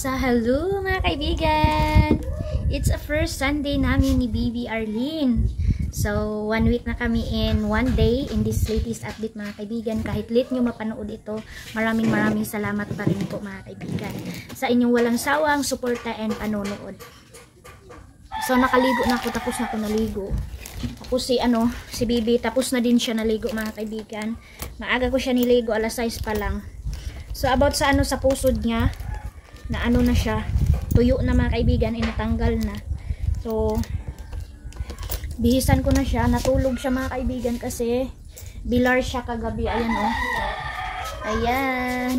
Hello mga kaibigan! It's a first Sunday namin ni Baby Arlene. So, 1 week na kami in 1 day in this latest update mga kaibigan. Kahit late nyo mapanood ito, maraming salamat pa rin po mga kaibigan sa inyong walang sawang suporta and panonood. So, nakaligo na ako, tapos na ako naligo. Tapos si Baby, tapos na din siya naligo mga kaibigan. Maaga ko siya niligo, alas 6 pa lang. So, about sa sa pusod niya, na na siya, tuyo na mga kaibigan, inatanggal na. So, bihisan ko na siya, natulog siya mga kaibigan kasi bilar siya kagabi, ayan oh. Ayan.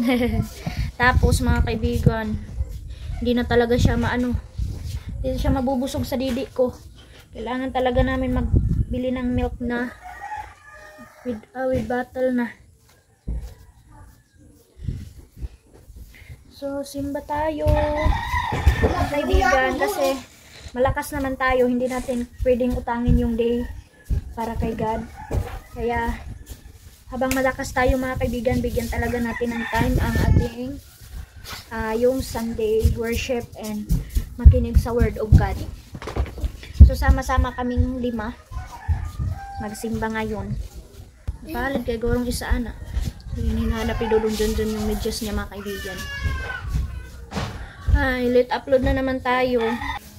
Tapos mga kaibigan, hindi na talaga siya hindi siya mabubusog sa didi ko. Kailangan talaga namin magbili ng milk na with bottle na. So, simba tayo mga kaibigan kasi malakas naman tayo, hindi natin pwedeng utangin yung day para kay God. Kaya habang malakas tayo mga kaibigan, bigyan talaga natin ng time ang ating yung Sunday worship and makinig sa Word of God. So, sama-sama kaming 5 magsimba ngayon. Palit kay gorong isa ana. Hinahanap idudong dyan yung medyas niya mga kaibigan. Ay, late upload na naman tayo.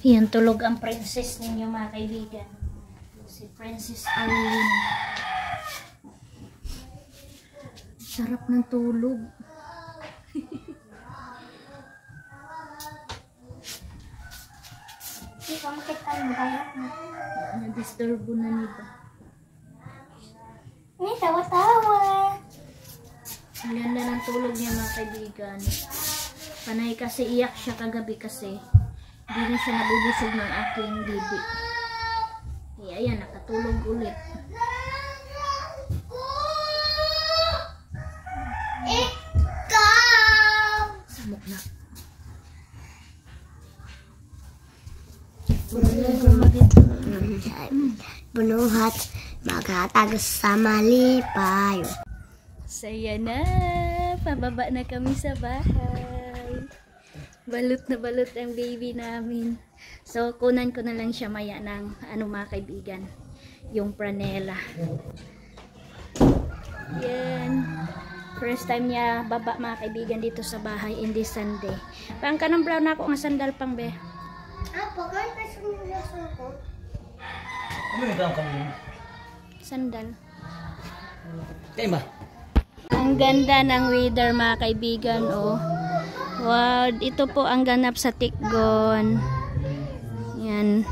Yan, tulog ang princess ninyo mga kaibigan. Si Princess Arlene. Sarap ng tulog. Na-disturbo na nito. Ay, tawa-tawa. Ang ganda ng tulog niya mga kaibigan. Panay kasi iyak siya kagabi kasi hindi na siya nabubusog ng aking bibi. Kaya ayan, nakatulog ulit. Samok na. Bunuhat maghatag sa malipay. Saya na, pababa na kami sa bahay. Balot na balot ang baby namin. So, kunan ko na lang siya maya ng mga kaibigan, yung pranela. Yan. First time niya baba mga kaibigan dito sa bahay in this Sunday. Pang kanang brown na ako nga sandal pang be. Pagkaan pa sumula ko. Ano yung daang kami? Sandal. Kaya ba? Ang ganda ng weather mga kaibigan, oh. Wow, ito po ang ganap sa Tikgon. Yan.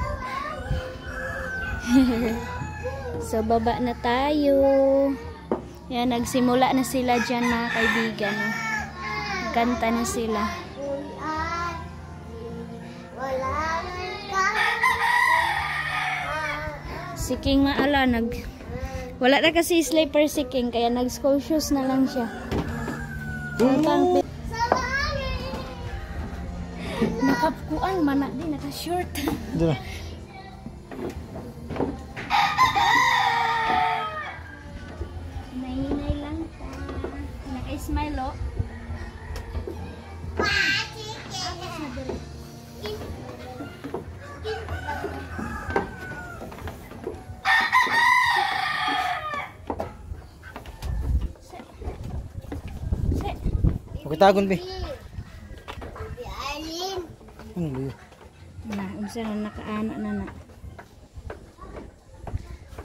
So, baba na tayo. Yan, nagsimula na sila dyan mga kaibigan, oh. Kanta na sila. Si King maala, wala na kasi sleeper si King, kaya nag-school shoes na lang siya. Nakapkuan, mana din, naka-short. Nahinay lang ta. Naka-smile, oh. Makitagon, be. Baby Arlene. Ano ba yun? Unsa na nakaana na na.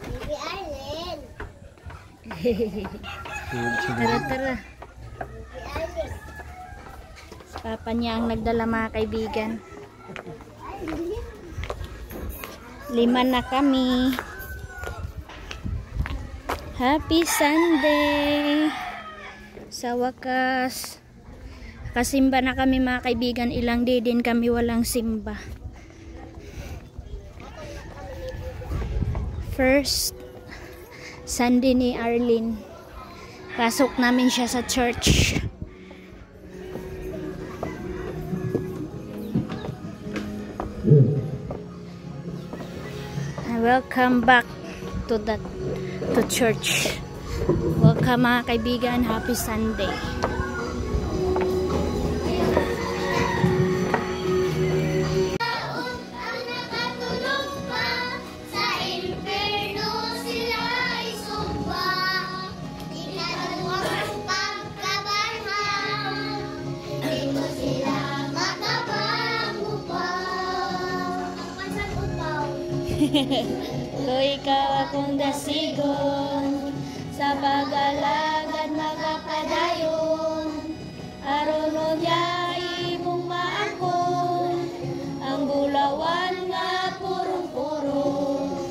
Baby Arlene. Tara, tara. Baby Arlene. Si Papa niya ang nagdala mga kaibigan. 5 na kami. Happy Sunday! Sa wakas, kasimba na kami mga kaibigan. Ilang day din kami walang simba. First Sunday ni Arlene. Pasok namin siya sa church. Welcome back to church. Welcome mga kaibigan, happy Sunday. Kung ikaw akong dasigon, sa pag-alagad magapadayon, aron mo niya imong maakon, ang bulawan nga purong-purong,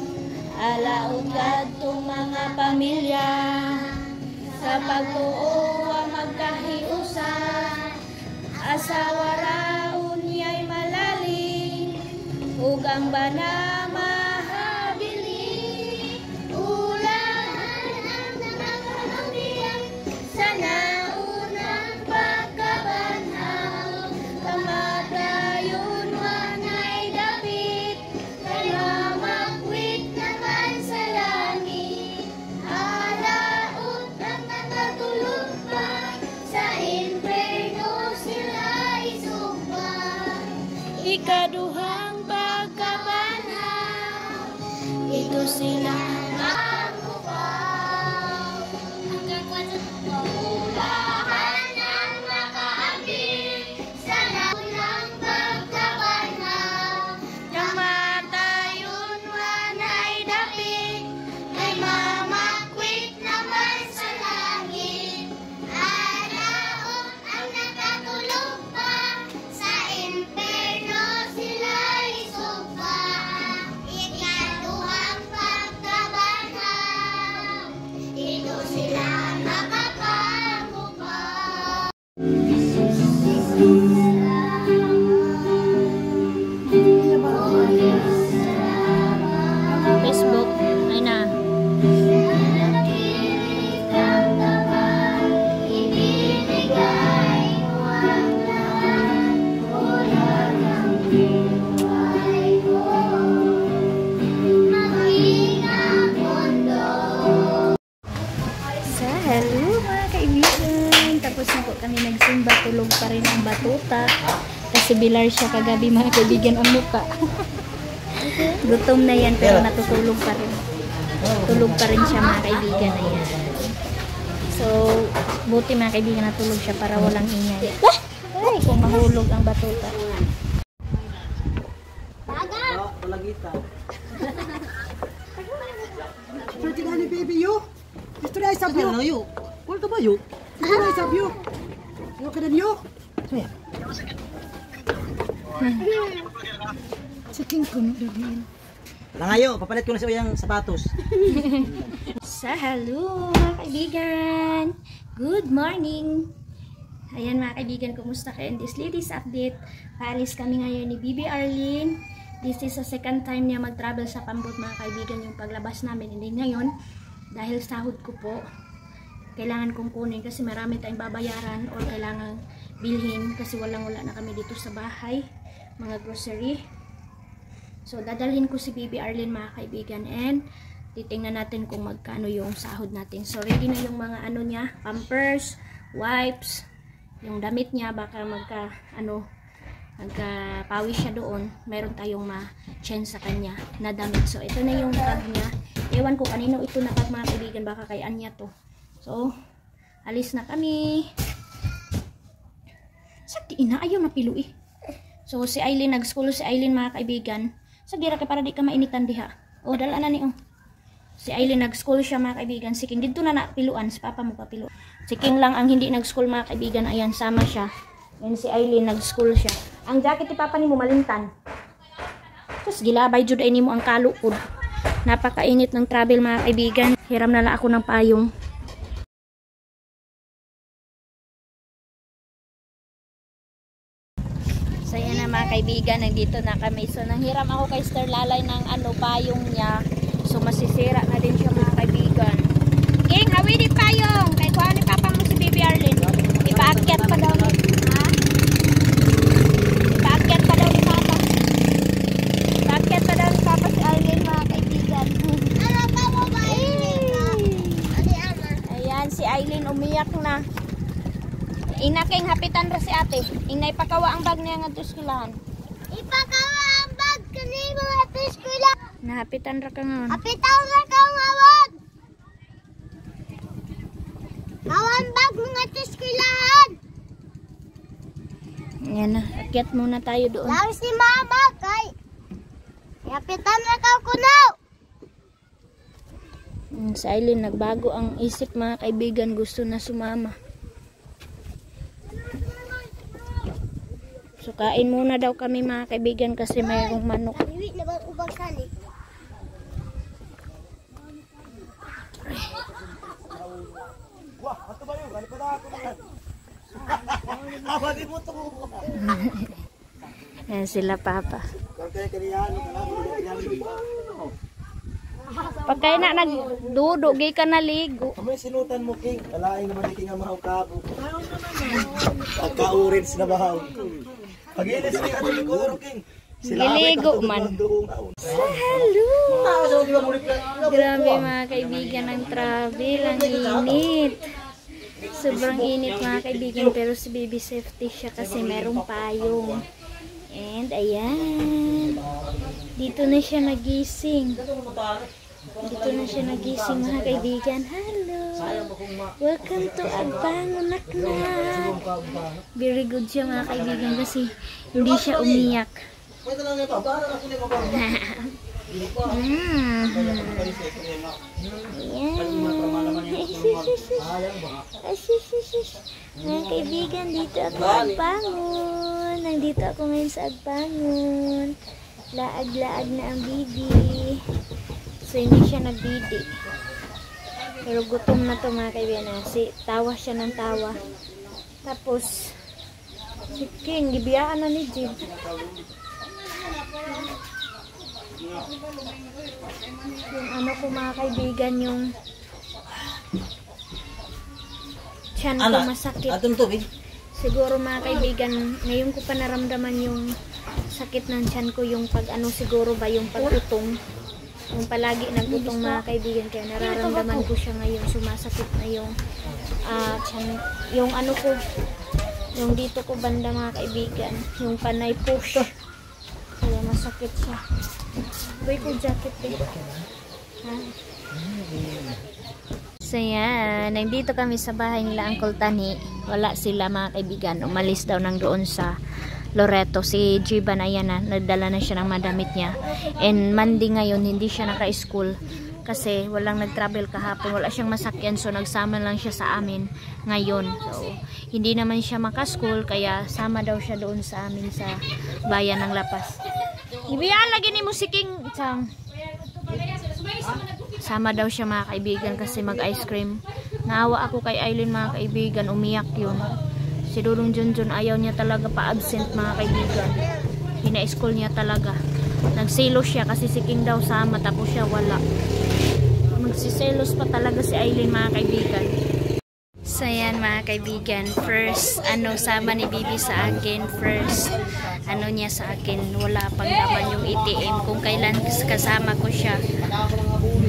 alaot kadtong mga pamilya, sa pagtuo ang magkahiusan, asawa raon niya'y malalim, ug ang bana mahabilin, ulan ang namakalumiyang sa naunang pagkabanhaw, kamatayon manay dapit, kay mamakwit naman sa langit, alaot ang nakatulog pa, sa inferno sila isugba. Ikaduhang pagkabanhaw, ito sila magupaw. Ulahan ang makaagil sa naunang pagkabanhaw, kamatayon manay dapit, ay mamakwit naman sa langit, alaot ang nakatulog pa, sa inferno sila isugba. Ikaduhang pagkabanhaw, ito sila makapangupaw. Facebook, ay na. So, hello mga kaibigan. Tapos na po kami nagsimba, tulog pa rin ang batuta. Kasi bilar siya kagabi mga kaibigan ang muka. Gutom na yan pero natutulog pa rin. Tulog pa rin siya mga kaibigan. Ayan. So, buti mga kaibigan natulog siya para walang ingay. Ay, kung mahulog ang batuta. Palagita. Pwede nga ni baby you. Gusto na isab you. Ano yun? Wala ba yun? Gusto na isab you. Yung ka na niyo. Siking ko na dagin. Langayo, papalit ko na siya yung sapatos. Sa hello mga kaibigan. Good morning. Ayan mga kaibigan, kumusta kayo? In this latest update, paalis kami ngayon ni Bibi Arlene. This is the second time niya mag-travel sa Pambot mga kaibigan, yung paglabas namin. And then ngayon, dahil sahod ko po, kailangan kong kunin kasi marami tayong babayaran or kailangan bilhin kasi walang-wala na kami dito sa bahay, mga grocery. So, dadalhin ko si Bibi Arlene mga kaibigan and titingnan natin kung magkano yung sahod natin. So, ready na yung mga ano niya, pampers, wipes, yung damit niya, baka magkapawis siya doon. Meron tayong ma-change sa kanya na damit. So, ito na yung tag niya. Ewan ko kanino ito na tag mga kaibigan, baka kay Anya to. So, alis na kami. Sakti ina, ayaw na pilo eh. So, si Aileen, nag-school si Aileen mga kaibigan. Sagira ka para di ka mainitan diha. O, dala na ni si Aileen, nag-school siya mga kaibigan. Si King, dito na piluan. Si Papa mo papilo. Si King lang ang hindi nag-school mga kaibigan. Ayan, sama siya. Yan si Aileen, nag-school siya. Ang jacket ni Papa ni mo malintan. Tapos gilabay jud ay ni mo ang kalukod. Napakainit ng travel mga kaibigan. Hiram na lang ako ng payong. So yan na mga kaibigan, nandito na kami. So nanghiram ako kay Sir Lalay ng payong niya. So masisira na din siya mga kaibigan. King, hawi di payong. Kay kuha ni Papa mo si Bibi Arlene. Ipaakyat pa daw. Ha? Ipaakyat pa daw ni Papa. Ipaakyat pa daw ni Papa si Arlene mga kaibigan. Ano ka mo ba Ayan, si Aileen umiyak na. Ina King, hapitan ra si ate. Inay pakawa ang bag niya nga eskwelahan. Ipakawa ang bag kani mga eskwela. Nahapitan ra ka nga. Apitaw na ka ngawag. Awan bag mga eskwelahan. Ayan na, akyat muna tayo doon. Lang si mama kay Yapitan na ka kuno. Si Aileen nagbago ang isip mga kaibigan, gusto na sumama. So kain muna daw kami mga kaibigan kasi mayroong manok. Iwi na ba ubang sali? Yan sila papa. Pagkay na nagdudo, gay ka naligo. Kamay sinutan mo, King. Kalaing naman King ang mahaw kabo. Pagka-orange na bahaw. Pag-ilis King at liguro, King. Giligo man. Hello! Grabe mga kaibigan ng travel. Ang init. Sobrang init mga kaibigan. Pero si baby safety siya kasi merong payong. And ayan. Dito na siya nagising. Dito na siya nagising mga kaibigan. Hello! Welcome to Agbangon Naknak. Very good siya mga kaibigan kasi hindi siya umiyak. Mga kaibigan, dito ako Agbangon. Nandito ako ngayon sa Agbangon. Laag-laag na ang bibi. So hindi siya nagdidi. Pero gutom na to mga kaibigan. Tawa siya ng tawa. Tapos si King, gibiyaan na ni Jib. Yung ano ko mga kaibigan, yung tiyan ko masakit. Atong tubig. Siguro mga kaibigan, ngayon ko pa naramdaman yung sakit ng tiyan ko, yung pag ano siguro ba, yung pagutong. Yung palagi nagutong mga kaibigan, kaya nararamdaman ko siya ngayon, sumasakit na yung tiyan, yung ano ko, yung dito ko banda mga kaibigan, yung panay push. Kaya masakit siya. Boy ko jacket eh. Ha? So yan, nandito kami sa bahay nila Uncle Tani. Wala sila mga kaibigan. Umalis daw nang doon sa Loreto. Si Jiba na yan na, nagdala na siya ng madamit niya. And Monday ngayon, hindi siya naka-school. Kasi walang nag-travel kahapon. Wala siyang masakyan. So nagsama lang siya sa amin ngayon. So hindi naman siya maka-school. Kaya sama daw siya doon sa amin sa bayan ng Lapas. Ibiyaan lagi ni musiking Chang. Sama daw siya mga kaibigan kasi mag-ice cream. Naawa ako kay Aileen mga kaibigan, umiyak yun. Si Dudong Junjun ayaw niya talaga pa-absent mga kaibigan. Hina-school niya talaga. Nagselos siya kasi si King daw sama tapos siya wala. Magsiselos pa talaga si Aileen mga kaibigan. So yan mga kaibigan, first sama ni Bibi sa akin, first niya sa akin, wala pang laman yung ATM kung kailan kasama ko siya,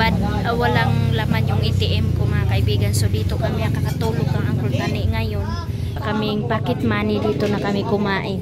but walang laman yung ATM ko mga kaibigan. So dito kami kakatulog ang Uncle Tani ngayon, kaming pocket money, dito na kami kumain.